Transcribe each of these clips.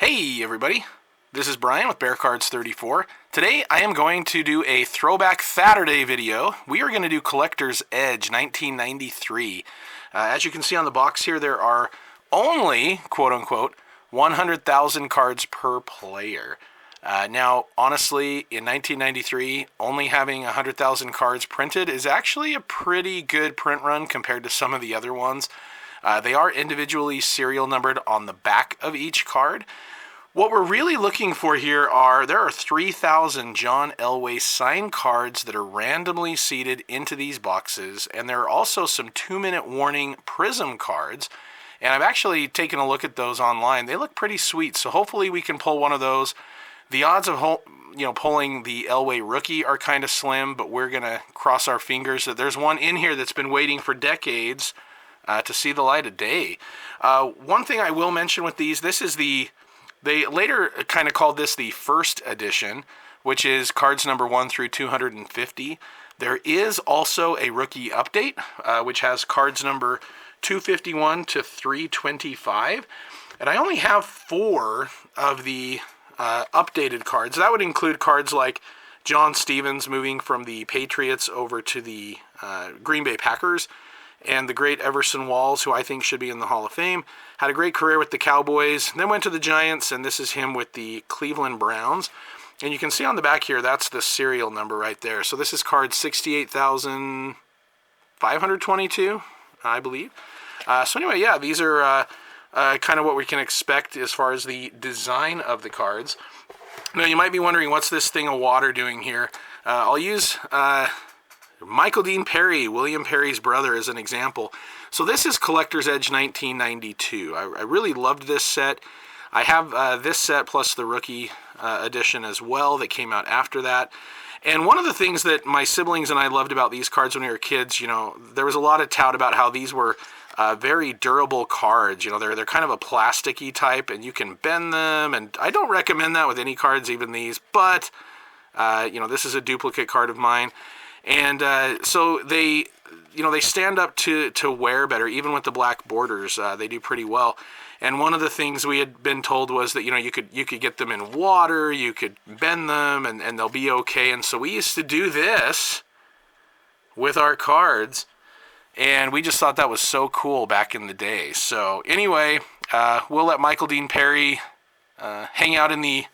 Hey everybody, this is Brian with Bear Cards 34. Today I am going to do a Throwback Saturday video. We are going to do Collector's Edge 1993. As you can see on the box here, there are only, quote-unquote, 100,000 cards per player. Now, honestly, in 1993, only having 100,000 cards printed is actually a pretty good print run compared to some of the other ones. They are individually serial numbered on the back of each card. What we're really looking for here there are 3,000 John Elway signed cards that are randomly seeded into these boxes, and there are also some 2-minute warning Prism cards, and I've actually taken a look at those online. They look pretty sweet, so hopefully we can pull one of those. The odds of pulling the Elway rookie are kind of slim, but we're going to cross our fingers that there's one in here that's been waiting for decades to see the light of day. One thing I will mention with these, they later kind of called this the first edition, which is cards number 1 through 250. There is also a rookie update, which has cards number 251 to 325. And I only have 4 of the updated cards. That would include cards like John Stevens moving from the Patriots over to the Green Bay Packers, and the great Everson Walls, who I think should be in the Hall of Fame. Had a great career with the Cowboys, then went to the Giants, and this is him with the Cleveland Browns. And you can see on the back here, that's the serial number right there. So this is card 68,522, I believe. So anyway, yeah, these are kind of what we can expect as far as the design of the cards. Now, you might be wondering, what's this thing of water doing here? I'll use Michael Dean Perry, William Perry's brother, as an example. So this is Collector's Edge 1992. I really loved this set. I have this set plus the rookie edition as well that came out after that. And one of the things that my siblings and I loved about these cards when we were kids, there was a lot of tout about how these were very durable cards. They're kind of a plasticky type, and you can bend them. And I don't recommend that with any cards, even these. But this is a duplicate card of mine. And so they stand up to wear better, even with the black borders. They do pretty well. And one of the things we had been told was that you could get them in water, you could bend them, and they'll be okay. And so we used to do this with our cards, and we just thought that was so cool back in the day. So anyway, we'll let Michael Dean Perry hang out in the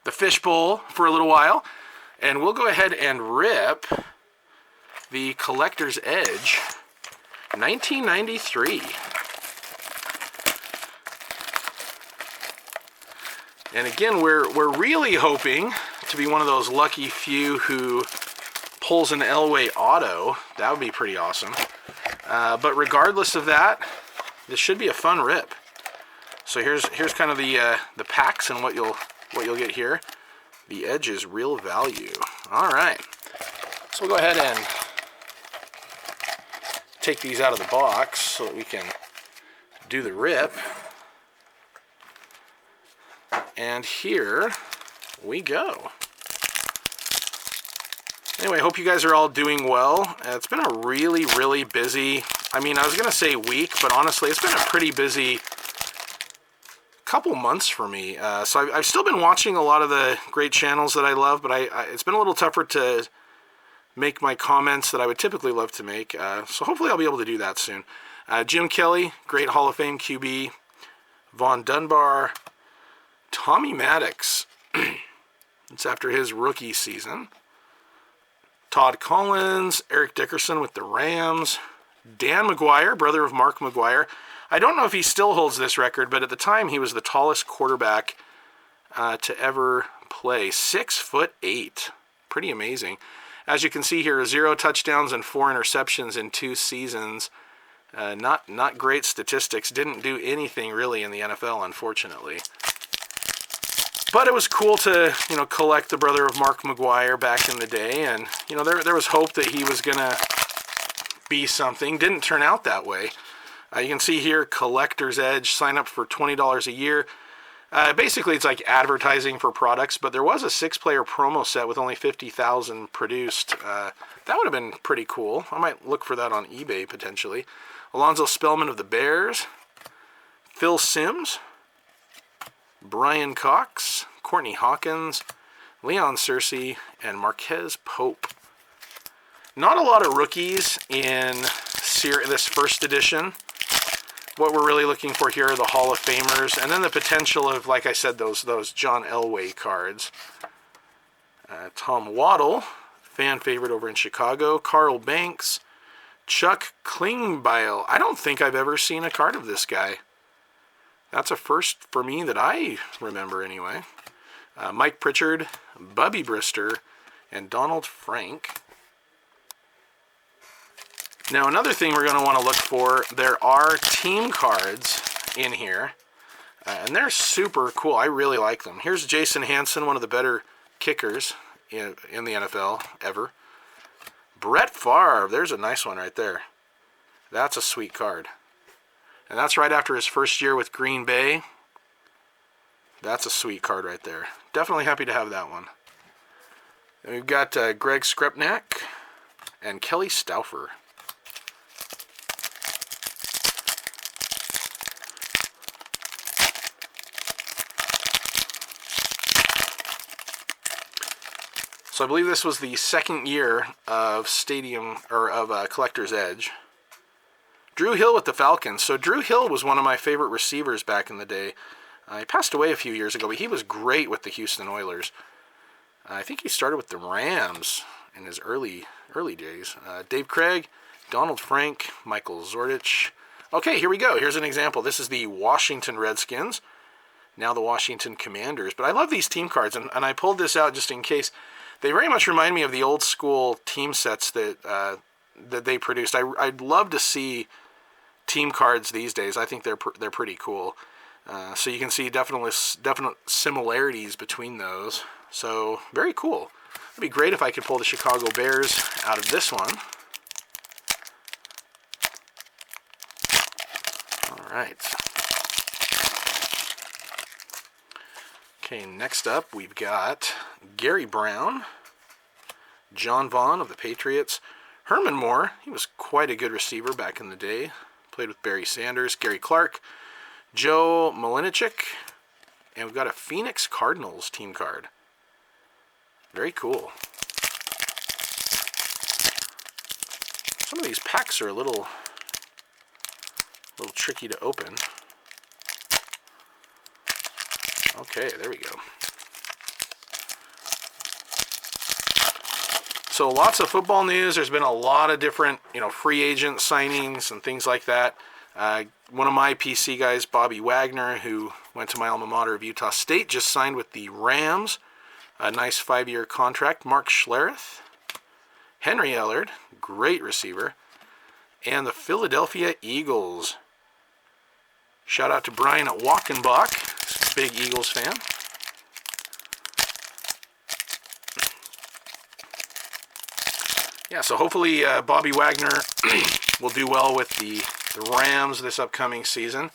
fishbowl for a little while, and we'll go ahead and rip the Collector's Edge 1993. And again, we're really hoping to be one of those lucky few who pulls an Elway auto. That would be pretty awesome. But regardless of that, this should be a fun rip. So here's kind of the packs and what you'll get here. The Edge is real value. All right. So we'll go ahead and take these out of the box so that we can do the rip. And here we go. Anyway, hope you guys are all doing well. It's been a really, really busy, I was going to say week, but honestly, it's been a pretty busy couple months for me. So I've still been watching a lot of the great channels that I love, but it's been a little tougher to make my comments that I would typically love to make. So hopefully I'll be able to do that soon. Jim Kelly, great Hall of Fame QB. Von Dunbar. Tommy Maddox. It's after his rookie season. Todd Collins. Eric Dickerson with the Rams. Dan McGuire, brother of Mark McGuire. I don't know if he still holds this record, but at the time he was the tallest quarterback to ever play. 6'8". Pretty amazing. As you can see here, 0 touchdowns and 4 interceptions in 2 seasons. Not great statistics. Didn't do anything really in the NFL, unfortunately. But it was cool to, collect the brother of Mark McGuire back in the day. And, there was hope that he was going to be something. Didn't turn out that way. You can see here, Collector's Edge. Sign up for $20 a year. Basically, it's like advertising for products, but there was a 6-player promo set with only 50,000 produced. That would have been pretty cool. I might look for that on eBay, potentially. Alonzo Spellman of the Bears. Phil Simms. Brian Cox, Courtney Hawkins, Leon Searcy, and Marquez Pope. Not a lot of rookies in this first edition. What we're really looking for here are the Hall of Famers, and then the potential of, like I said, those John Elway cards. Tom Waddle, fan favorite over in Chicago. Carl Banks, Chuck Klingbeil. I don't think I've ever seen a card of this guy. That's a first for me that I remember anyway. Mike Pritchard, Bubby Brister, and Donald Frank. Now, another thing we're going to want to look for, there are team cards in here, and they're super cool. I really like them. Here's Jason Hanson, one of the better kickers in the NFL ever. Brett Favre, there's a nice one right there. That's a sweet card. And that's right after his first year with Green Bay. That's a sweet card right there. Definitely happy to have that one. And we've got Greg Skrepnak and Kelly Stauffer. So I believe this was the second year of Collector's Edge. Drew Hill with the Falcons. So Drew Hill was one of my favorite receivers back in the day. He passed away a few years ago, but he was great with the Houston Oilers. I think he started with the Rams in his early days. Dave Craig, Donald Frank, Michael Zordich. Okay, here we go. Here's an example. This is the Washington Redskins, now the Washington Commanders. But I love these team cards, and I pulled this out just in case. They very much remind me of the old school team sets that they produced. I'd love to see team cards these days. I think they're pretty cool. So you can see definite similarities between those. So very cool. It'd be great if I could pull the Chicago Bears out of this one. All right. Okay, next up we've got Gary Brown, John Vaughn of the Patriots, Herman Moore. He was quite a good receiver back in the day. Played with Barry Sanders, Gary Clark, Joe Malinichik, and we've got a Phoenix Cardinals team card. Very cool. Some of these packs are a little tricky to open. Okay, there we go. So lots of football news. There's been a lot of different, free agent signings and things like that. One of my PC guys, Bobby Wagner, who went to my alma mater of Utah State, just signed with the Rams. A nice 5-year contract. Mark Schlereth, Henry Ellard, great receiver, and the Philadelphia Eagles. Shout out to Brian at Walkenbach, big Eagles fan. Yeah, so hopefully Bobby Wagner will do well with the Rams this upcoming season.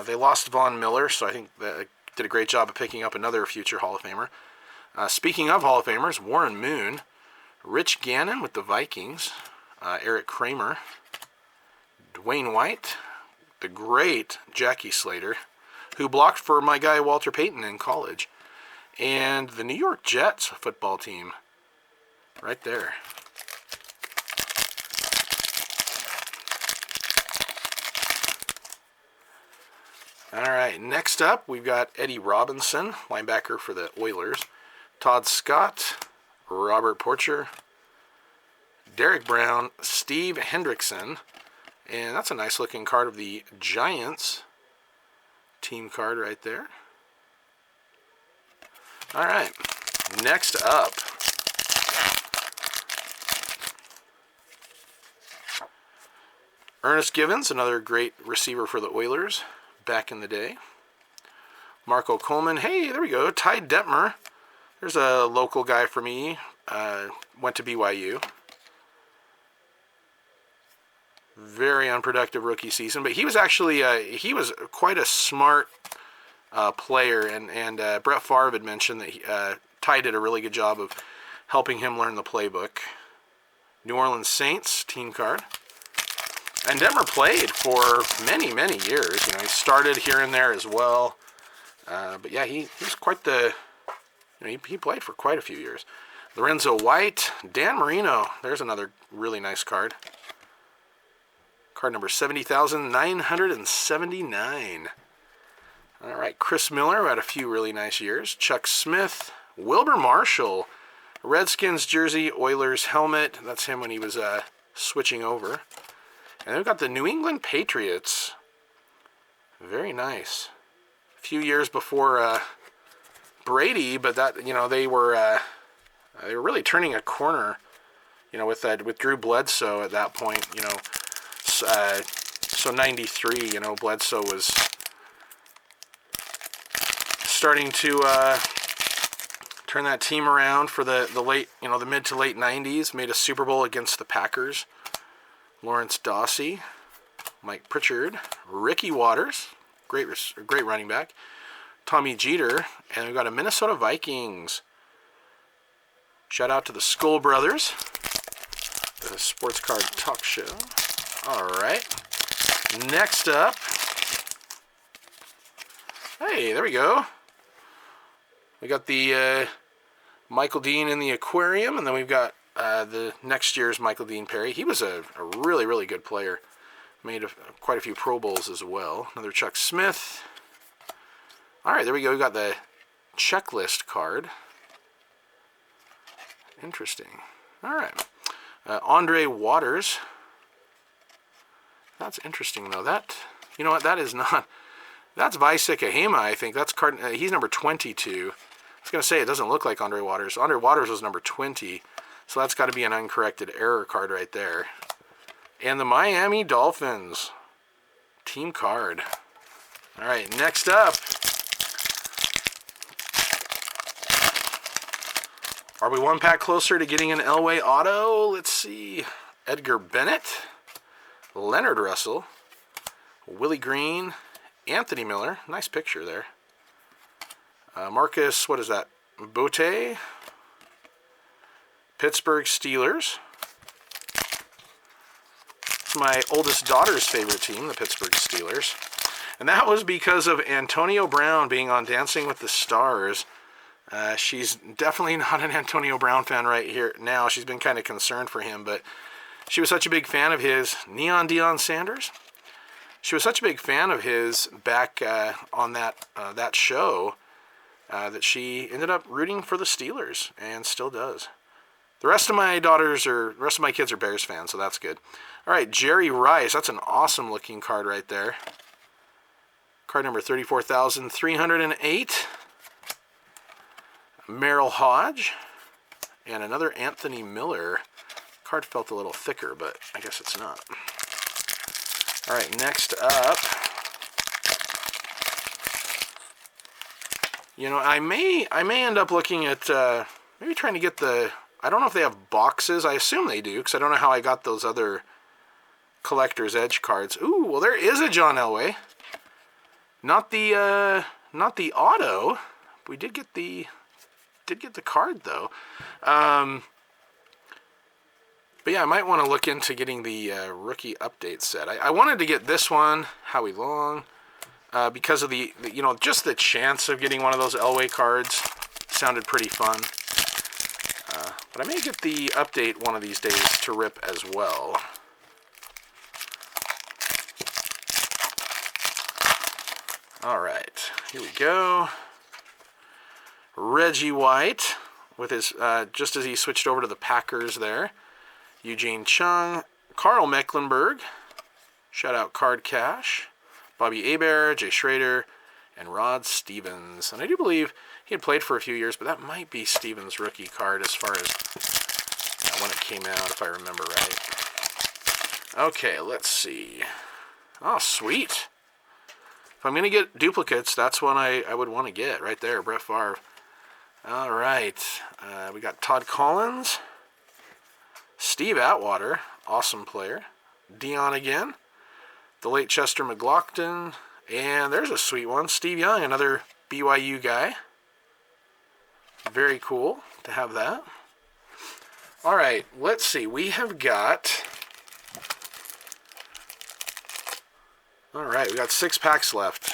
They lost Von Miller, so I think they did a great job of picking up another future Hall of Famer. Speaking of Hall of Famers, Warren Moon, Rich Gannon with the Vikings, Eric Kramer, Dwayne White, the great Jackie Slater, who blocked for my guy Walter Payton in college, and the New York Jets football team, right there. All right, next up, we've got Eddie Robinson, linebacker for the Oilers, Todd Scott, Robert Porcher, Derek Brown, Steve Hendrickson, and that's a nice looking card of the Giants team card right there. All right, next up, Ernest Givens, another great receiver for the Oilers back in the day. Marco Coleman, hey, there we go, Ty Detmer. There's a local guy for me, went to BYU. Very unproductive rookie season, but he was actually, he was quite a smart player, and Brett Favre had mentioned that Ty did a really good job of helping him learn the playbook. New Orleans Saints team card. And Detmer played for many, many years. He started here and there as well. But yeah, he's quite the... he played for quite a few years. Lorenzo White, Dan Marino. There's another really nice card. Card number 70,979. All right, Chris Miller, who had a few really nice years. Chuck Smith, Wilbur Marshall, Redskins jersey, Oilers helmet. That's him when he was switching over. And then we've got the New England Patriots. Very nice. A few years before Brady, but that they were really turning a corner. With Drew Bledsoe at that point. So 93. Bledsoe was starting to turn that team around for the late, the mid to late 90s. Made a Super Bowl against the Packers. Lawrence Dawsey, Mike Pritchard, Ricky Waters, great running back. Tommy Jeter, and we've got a Minnesota Vikings. Shout out to the Skull Brothers, the Sports Card Talk Show. All right. Next up, hey, there we go. We got the Michael Dean in the aquarium, and then we've got the next year's Michael Dean Perry. He was a really, really good player. Made quite a few Pro Bowls as well. Another Chuck Smith. All right, there we go. We got the checklist card. Interesting. All right. Andre Waters. That's interesting, though. You know what? That is not... That's Visek Ahema, I think. That's card. He's number 22. I was going to say, it doesn't look like Andre Waters. Andre Waters was number 20. So that's got to be an uncorrected error card right there. And the Miami Dolphins team card. All right, next up. Are we one pack closer to getting an Elway auto? Let's see. Edgar Bennett, Leonard Russell, Willie Green, Anthony Miller. Nice picture there. Marcus, what is that? Bote. Pittsburgh Steelers. It's my oldest daughter's favorite team, the Pittsburgh Steelers. And that was because of Antonio Brown being on Dancing with the Stars. She's definitely not an Antonio Brown fan right here now. She's been kind of concerned for him, but she was such a big fan of his. Neon Deion Sanders? She was such a big fan of his back on that show that she ended up rooting for the Steelers and still does. The rest of my kids are Bears fans, so that's good. All right, Jerry Rice. That's an awesome looking card right there. Card number 34,308. Merrill Hodge. And another Anthony Miller. Card felt a little thicker, but I guess it's not. All right, next up. I may end up looking at maybe trying to get the... I don't know if they have boxes. I assume they do, because I don't know how I got those other Collector's Edge cards. Ooh, well, there is a John Elway. Not the auto. We did get the card though. But yeah, I might want to look into getting the rookie update set. I wanted to get this one, Howie Long, because of the just the chance of getting one of those Elway cards sounded pretty fun. But I may get the update one of these days to rip as well. All right, here we go. Reggie White with his just as he switched over to the Packers there. Eugene Chung, Carl Mecklenburg, shout out Card Cash, Bobby Hebert, Jay Schrader, and Rod Stevens. And I do believe he had played for a few years, but that might be Stevens' rookie card as far as when it came out, if I remember right. Okay, let's see. Oh, sweet. If I'm going to get duplicates, that's one I would want to get right there, Brett Favre. All right, we got Todd Collins, Steve Atwater, awesome player, Dion again, the late Chester McLaughlin, and there's a sweet one, Steve Young, another BYU guy. Very cool to have that. All right, let's see. We have got... All right, we got 6 packs left.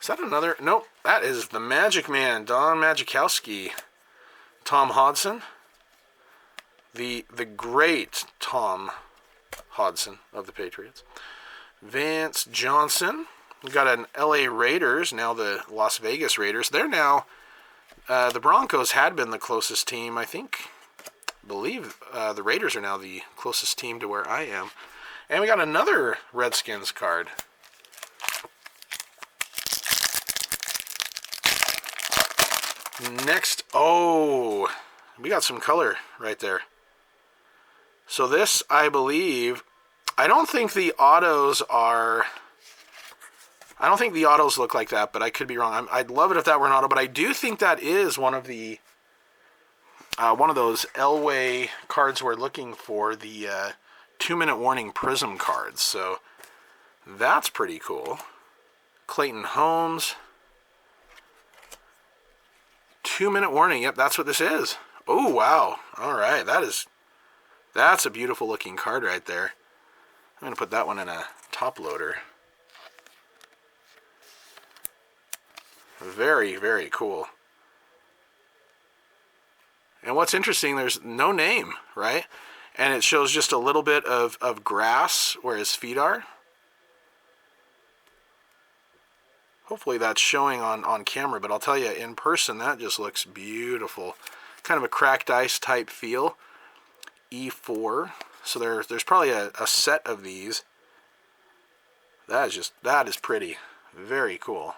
Is that another? Nope, that is the Magic Man, Don Majkowski. Tom Hodson. The great Tom Hodson of the Patriots. Vance Johnson. We've got an LA Raiders, now the Las Vegas Raiders. They're now, the Broncos had been the closest team, I believe the Raiders are now the closest team to where I am. And we got another Redskins card. Next, oh, we got some color right there. So this, I believe, I don't think the autos look like that, but I could be wrong. I'd love it if that were an auto, but I do think that is one of the one of those Elway cards we're looking for, the 2-minute warning Prism cards. So that's pretty cool. Clayton Holmes. 2-minute warning. Yep, that's what this is. Oh, wow. All right, that's a beautiful looking card right there. I'm going to put that one in a top loader. Very, very cool. And what's interesting, there's no name, right? And it shows just a little bit of grass where his feet are. Hopefully that's showing on camera, but I'll tell you, in person, that just looks beautiful. Kind of a cracked ice type feel. E4. So there's probably a set of these. That is pretty. Very cool.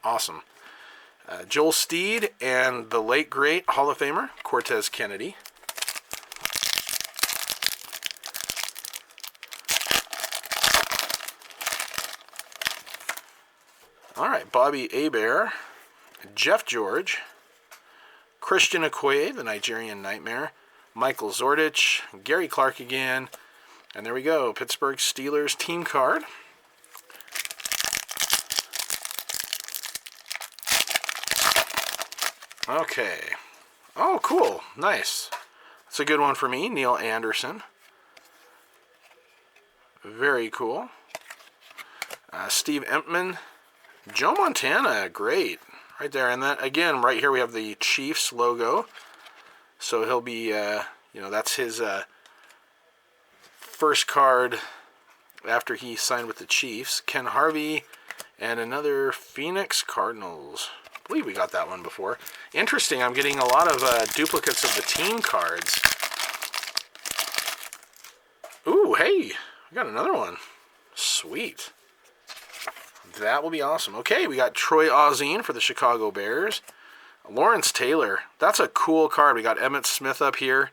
Awesome. Joel Steed and the late great Hall of Famer Cortez Kennedy. All right, Bobby Hebert, Jeff George, Christian Okoye, the Nigerian Nightmare, Michael Zordich, Gary Clark again, and there we go, Pittsburgh Steelers team card. Okay. Oh, cool. Nice. That's a good one for me. Neil Anderson. Very cool. Steve Empman. Joe Montana. Great. Right there. And then, again, right here we have the Chiefs logo. So he'll be, that's his first card after he signed with the Chiefs. Ken Harvey and another Phoenix Cardinals. I believe we got that one before. Interesting, I'm getting a lot of duplicates of the team cards. Ooh, hey, we got another one. Sweet. That will be awesome. Okay, we got Troy Auzine for the Chicago Bears. Lawrence Taylor. That's a cool card. We got Emmitt Smith up here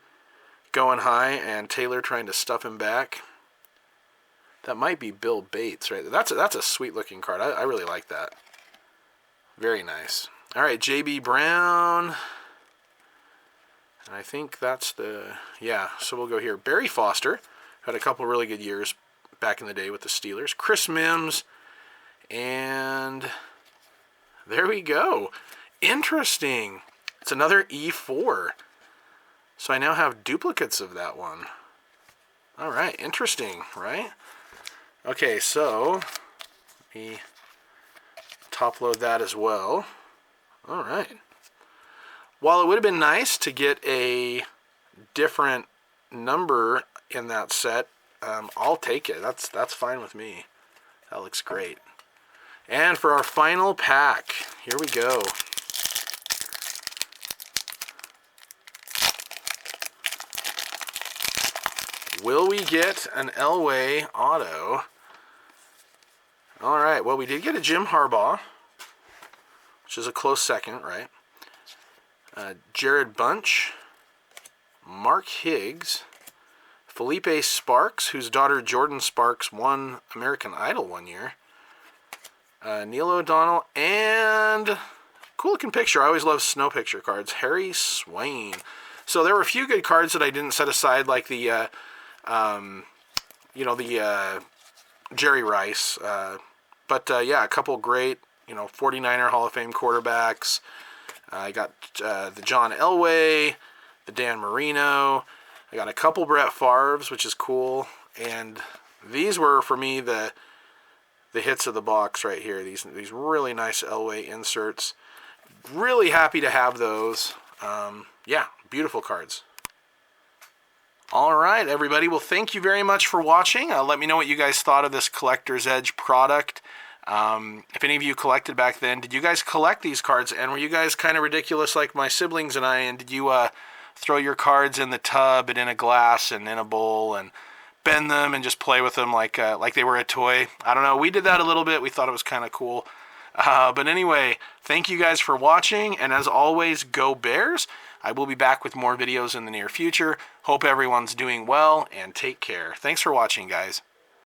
going high, and Taylor trying to stuff him back. That might be Bill Bates right there. That's a sweet-looking card. I really like that. Very nice. All right, J.B. Brown. And I think that's so we'll go here. Barry Foster had a couple really good years back in the day with the Steelers. Chris Mims. And there we go. Interesting. It's another E4. So I now have duplicates of that one. All right, interesting, right? Okay, so let me top load that as well. All right. While it would have been nice to get a different number in that set, I'll take it. That's fine with me. That looks great. And for our final pack, here we go. Will we get an Elway auto? All right, well, we did get a Jim Harbaugh, which is a close second, right? Jared Bunch, Mark Higgs, Felipe Sparks, whose daughter Jordan Sparks won American Idol one year, Neil O'Donnell, and cool-looking picture. I always love snow picture cards. Harry Swain. So there were a few good cards that I didn't set aside, like the, Jerry Rice. Yeah, a couple great, 49er Hall of Fame quarterbacks. I got the John Elway, the Dan Marino. I got a couple Brett Favres, which is cool. And these were, for me, the the hits of the box right here. These really nice Elway inserts. Really happy to have those. Yeah, beautiful cards. All right, everybody. Well, thank you very much for watching. Let me know what you guys thought of this Collector's Edge product. If any of you collected back then, did you guys collect these cards? And were you guys kind of ridiculous like my siblings and I? And did you throw your cards in the tub and in a glass and in a bowl and bend them and just play with them like they were a toy? I don't know. We did that a little bit. We thought it was kind of cool. But anyway, thank you guys for watching. And as always, go Bears. I will be back with more videos in the near future. Hope everyone's doing well and take care. Thanks for watching, guys.